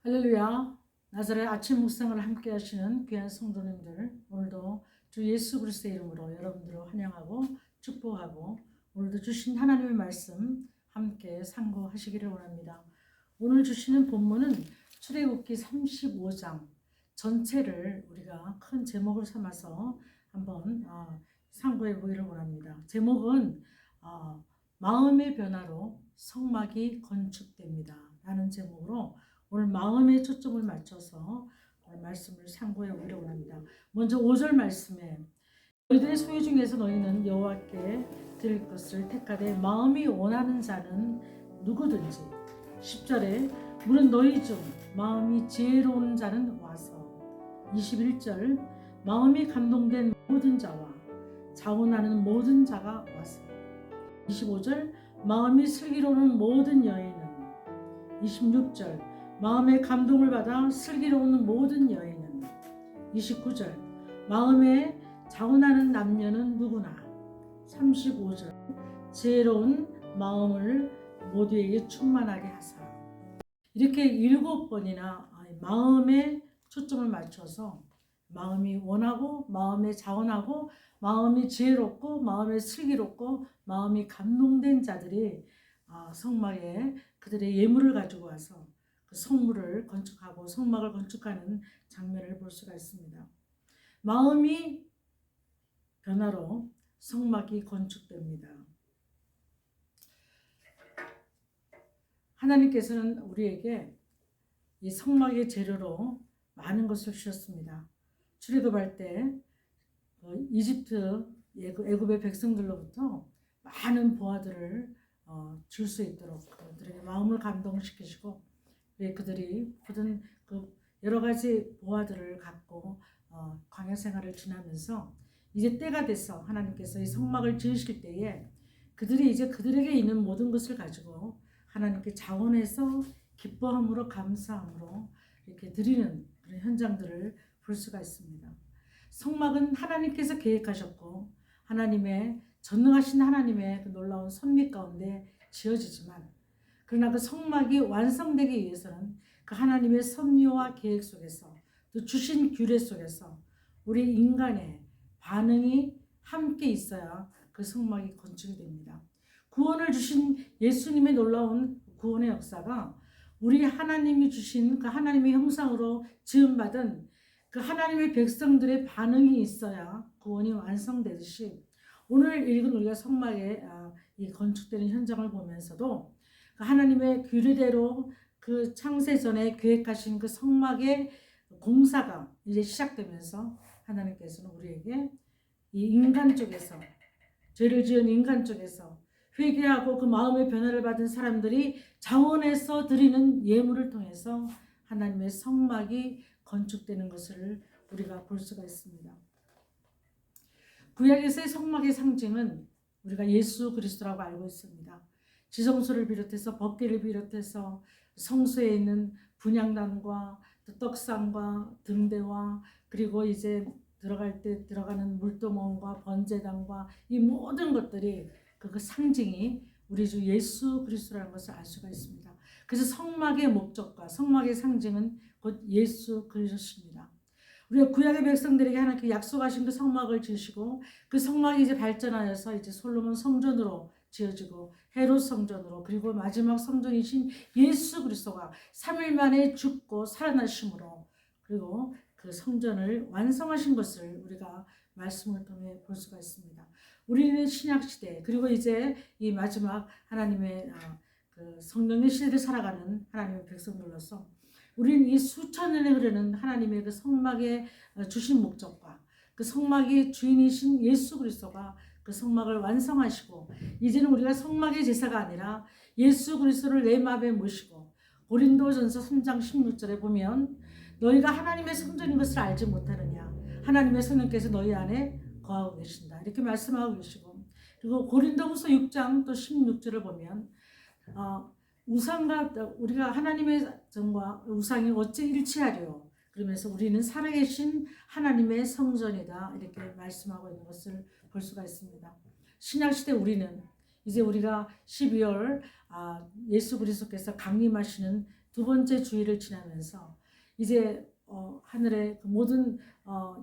할렐루야. 나사렛 아침 묵상을 함께 하시는 귀한 성도님들, 오늘도 주 예수 그리스도의 이름으로 여러분들을 환영하고 축복하고 오늘도 주신 하나님의 말씀 함께 상고하시기를 원합니다. 오늘 주시는 본문은 출애굽기 35장 전체를 우리가 큰 제목을 삼아서 한번 상고해 보기를 원합니다. 제목은 마음의 변화로 성막이 건축됩니다 라는 제목으로 오늘 마음의 초점을 맞춰서 말씀을 상고해 보기를 원합니다. 먼저 5절 말씀에 너희들의 소유 중에서 너희는 여호와께 드릴 것을 택하되 마음이 원하는 자는 누구든지. 10절에 물은 너희 중 마음이 지혜로운 자는 와서. 21절 마음이 감동된 모든 자와 자원하는 모든 자가 와서. 25절 마음이 슬기로운 모든 여인은. 26절 마음의 감동을 받아 슬기로운 모든 여인은. 29절 마음에 자원하는 남녀는 누구나. 35절 지혜로운 마음을 모두에게 충만하게 하사. 이렇게 7번이나 마음에 초점을 맞춰서 마음이 원하고 마음에 자원하고 마음이 지혜롭고 마음에 슬기롭고 마음이 감동된 자들이 성막에 그들의 예물을 가지고 와서 그 성물을 건축하고 성막을 건축하는 장면을 볼 수가 있습니다. 마음이 변화로 성막이 건축됩니다. 하나님께서는 우리에게 이 성막의 재료로 많은 것을 주셨습니다. 출애굽할 때 이집트 애굽의 백성들로부터 많은 보화들을 줄 수 있도록 그들에게 마음을 감동시키시고 그들이 모든 그 여러 가지 보화들을 갖고 광야 생활을 지나면서 이제 때가 돼서 하나님께서 이 성막을 지으실 때에 그들이 이제 그들에게 있는 모든 것을 가지고 하나님께 자원해서 기뻐함으로 감사함으로 이렇게 드리는 그런 현장들을 볼 수가 있습니다. 성막은 하나님께서 계획하셨고 하나님의 전능하신 하나님의 그 놀라운 섭리 가운데 지어지지만 그러나 그 성막이 완성되기 위해서는 그 하나님의 섭리와 계획 속에서 또 주신 규례 속에서 우리 인간의 반응이 함께 있어야 그 성막이 건축이 됩니다. 구원을 주신 예수님의 놀라운 구원의 역사가 우리 하나님이 주신 그 하나님의 형상으로 지음받은 그 하나님의 백성들의 반응이 있어야 구원이 완성되듯이 오늘 읽은 우리가 성막의 이 건축되는 현장을 보면서도 하나님의 규례대로 그 창세전에 계획하신 그 성막의 공사가 이제 시작되면서 하나님께서는 우리에게 이 인간 쪽에서 죄를 지은 인간 쪽에서 회개하고 그 마음의 변화를 받은 사람들이 자원해서 드리는 예물을 통해서 하나님의 성막이 건축되는 것을 우리가 볼 수가 있습니다. 구약에서의 성막의 상징은 우리가 예수 그리스도라고 알고 있습니다. 지성소를 비롯해서 법궤를 비롯해서 성소에 있는 분향단과 떡상과 등대와 그리고 이제 들어갈 때 들어가는 물도멍과 번제단과 이 모든 것들이 그 상징이 우리 주 예수 그리스도라는 것을 알 수가 있습니다. 그래서 성막의 목적과 성막의 상징은 곧 예수 그리스도입니다. 우리가 구약의 백성들에게 하나님께 약속하신 그 성막을 지으시고 그 성막이 이제 발전하여서 이제 솔로몬 성전으로 지어지고 헤롯 성전으로 그리고 마지막 성전이신 예수 그리스도가 3일 만에 죽고 살아나심으로 그리고 그 성전을 완성하신 것을 우리가 말씀을 통해 볼 수가 있습니다. 우리는 신약 시대 그리고 이제 이 마지막 하나님의 그 성령의 시대를 살아가는 하나님의 백성들로서 우리는 이 수천 년에 흐르는 하나님의 그 성막에 주신 목적과 그 성막의 주인이신 예수 그리스도가 그 성막을 완성하시고 이제는 우리가 성막의 제사가 아니라 예수 그리스도를 내 마음에 모시고 고린도전서 3장 16절에 보면 너희가 하나님의 성전인 것을 알지 못하느냐 하나님의 성령께서 너희 안에 거하고 계신다 이렇게 말씀하고 계시고 그리고 고린도후서 6장 또 16절을 보면 우상과 우리가 하나님의 전과 우상이 어찌 일치하려 그러면서 우리는 살아계신 하나님의 성전이다 이렇게 말씀하고 있는 것을 볼 수가 있습니다. 신약시대 우리는 이제 우리가 12월 예수 그리스도께서 강림하시는 두 번째 주일을 지나면서 이제 하늘의 그 모든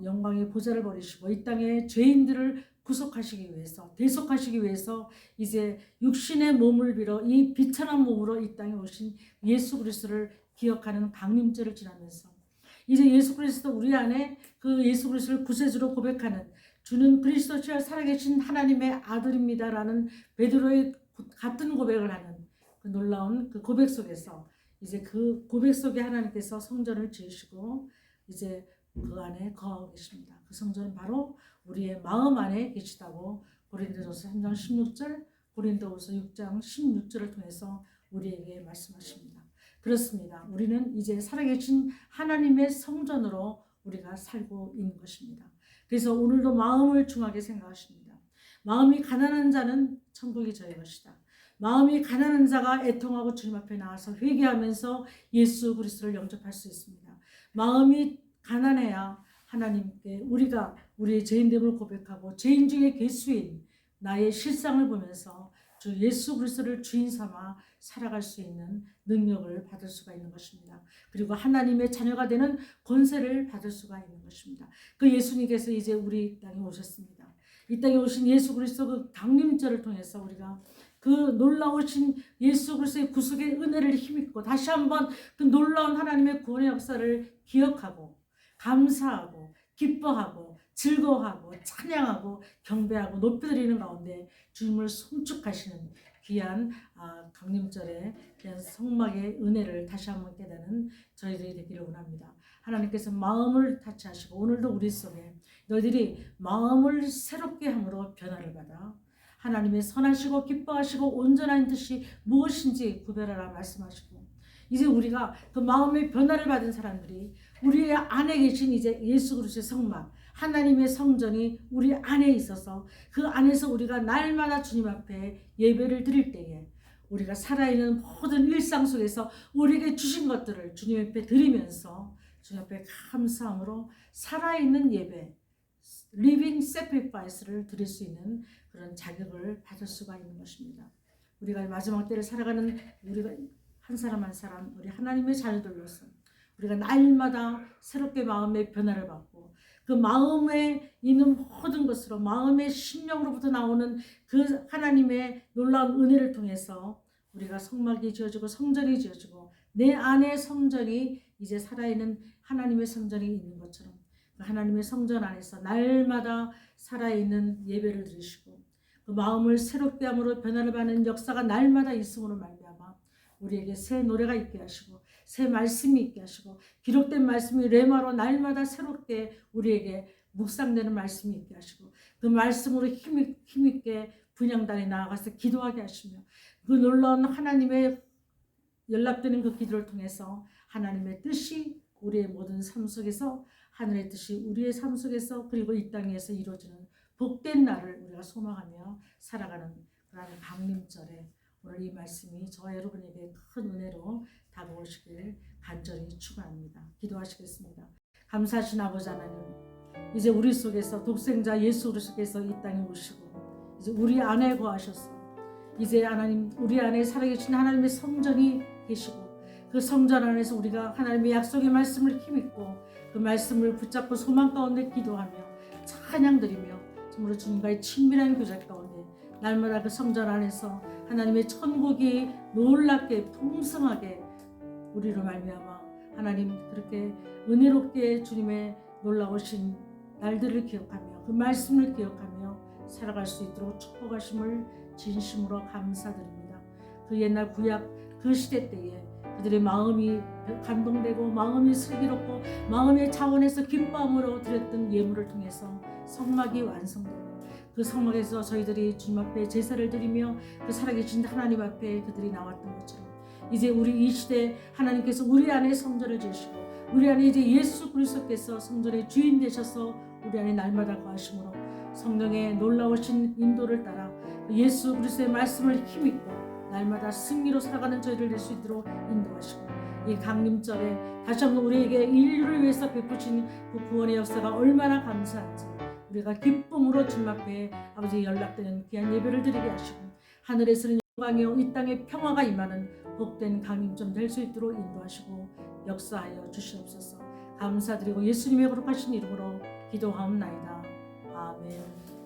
영광의 보좌를 버리시고 이 땅의 죄인들을 구속하시기 위해서, 대속하시기 위해서 이제 육신의 몸을 빌어 이 비천한 몸으로 이 땅에 오신 예수 그리스도를 기억하는 강림절을 지나면서 이제 예수 그리스도 우리 안에 그 예수 그리스도를 구세주로 고백하는 주는 그리스도시여 살아계신 하나님의 아들입니다라는 베드로의 같은 고백을 하는 그 놀라운 그 고백 속에서 이제 그 고백 속에 하나님께서 성전을 지으시고 이제 그 안에 거하고 계십니다. 그 성전은 바로 우리의 마음 안에 계시다고 고린도전서 3장 16절, 고린도후서 6장 16절을 통해서 우리에게 말씀하십니다. 그렇습니다. 우리는 이제 살아계신 하나님의 성전으로 우리가 살고 있는 것입니다. 그래서 오늘도 마음을 중하게 생각하십니다. 마음이 가난한 자는 천국이 저의 것이다. 마음이 가난한 자가 애통하고 주님 앞에 나와서 회개하면서 예수 그리스도를 영접할 수 있습니다. 마음이 가난해야 하나님께 우리가 우리의 죄인됨을 고백하고 죄인 중에 괴수인 나의 실상을 보면서 주 예수 그리스도를 주인 삼아 살아갈 수 있는 능력을 받을 수가 있는 것입니다. 그리고 하나님의 자녀가 되는 권세를 받을 수가 있는 것입니다. 그 예수님께서 이제 우리 땅에 오셨습니다. 이 땅에 오신 예수 그리스도 그 강림절을 통해서 우리가 그 놀라우신 예수 그리스도의 구속의 은혜를 힘입고 다시 한번 그 놀라운 하나님의 구원의 역사를 기억하고 감사하고 기뻐하고 즐거워하고 찬양하고 경배하고 높여드리는 가운데 주님을 송축하시는 귀한 강림절의 귀한 성막의 은혜를 다시 한번 깨닫는 저희들이 되기를 원합니다. 하나님께서 마음을 타치하시고 오늘도 우리 속에 너희들이 마음을 새롭게 함으로 변화를 받아 하나님의 선하시고 기뻐하시고 온전한 뜻이 무엇인지 구별하라 말씀하시고 이제 우리가 그 마음의 변화를 받은 사람들이 우리 안에 계신 이제 예수 그리스도의 성막 하나님의 성전이 우리 안에 있어서 그 안에서 우리가 날마다 주님 앞에 예배를 드릴 때에 우리가 살아있는 모든 일상 속에서 우리에게 주신 것들을 주님 앞에 드리면서 주님 앞에 감사함으로 살아있는 예배 living sacrifice를 드릴 수 있는 그런 자격을 받을 수가 있는 것입니다. 우리가 마지막 때를 살아가는 우리가 한 사람 한 사람 우리 하나님의 자녀들로서 우리가 날마다 새롭게 마음의 변화를 받고 그 마음에 있는 모든 것으로 마음의 심령으로부터 나오는 그 하나님의 놀라운 은혜를 통해서 우리가 성막이 지어지고 성전이 지어지고 내 안에 성전이 이제 살아있는 하나님의 성전이 있는 것처럼 그 하나님의 성전 안에서 날마다 살아있는 예배를 드리시고 그 마음을 새롭게 함으로 변화를 받는 역사가 날마다 있음으로 말미암아 우리에게 새 노래가 있게 하시고 새 말씀이 있게 하시고 기록된 말씀이 레마로 날마다 새롭게 우리에게 묵상되는 말씀이 있게 하시고 그 말씀으로 힘있게 분향단에 나아가서 기도하게 하시며 그 놀라운 하나님의 연락되는 그 기도를 통해서 하나님의 뜻이 우리의 모든 삶 속에서 하늘의 뜻이 우리의 삶 속에서 그리고 이 땅에서 이루어지는 복된 날을 우리가 소망하며 살아가는 그런 강림절에 오늘 이 말씀이 저와 여러분에게 큰 은혜로 다가오시길 간절히 축원합니다. 기도하시겠습니다. 감사하신 아버지 하나님, 이제 우리 속에서 독생자 예수 그리스도께서 이 땅에 오시고 이제 우리 안에 거하셔서 이제 하나님 우리 안에 살아계신 하나님의 성전이 계시고 그 성전 안에서 우리가 하나님의 약속의 말씀을 힘입고 그 말씀을 붙잡고 소망 가운데 기도하며 찬양드리며 정말로 주님과의 친밀한 교제 가운데 날마다 그 성전 안에서 하나님의 천국이 놀랍게 풍성하게 우리로 말미암아 하나님 그렇게 은혜롭게 주님의 놀라우신 날들을 기억하며 그 말씀을 기억하며 살아갈 수 있도록 축복하심을 진심으로 감사드립니다. 그 옛날 구약 그 시대 때에 그들의 마음이 감동되고 마음이 슬기롭고 마음의 차원에서 기뻐함으로 드렸던 예물을 통해서 성막이 완성되고 그 성막에서 저희들이 주님 앞에 제사를 드리며 그 살아계신 하나님 앞에 그들이 나왔던 것처럼 이제 우리 이 시대 하나님께서 우리 안에 성전을 지으시고 우리 안에 이제 예수 그리스도께서 성전의 주인 되셔서 우리 안에 날마다 거하심으로 성령의 놀라우신 인도를 따라 예수 그리스도의 말씀을 힘입고 날마다 승리로 살아가는 저희를 낼 수 있도록 인도하시고 이 강림절에 다시 한번 우리에게 인류를 위해서 베푸신 그 구원의 역사가 얼마나 감사한지 우리가 기쁨으로 주님 앞에 아버지 연락되는 귀한 예배를 드리게 하시고 하늘에서는 영광이요 이 땅에 평화가 임하는 복된 강림점 될 수 있도록 인도하시고 역사하여 주시옵소서. 감사드리고 예수님의 거룩하신 이름으로 기도하옵나이다. 아멘.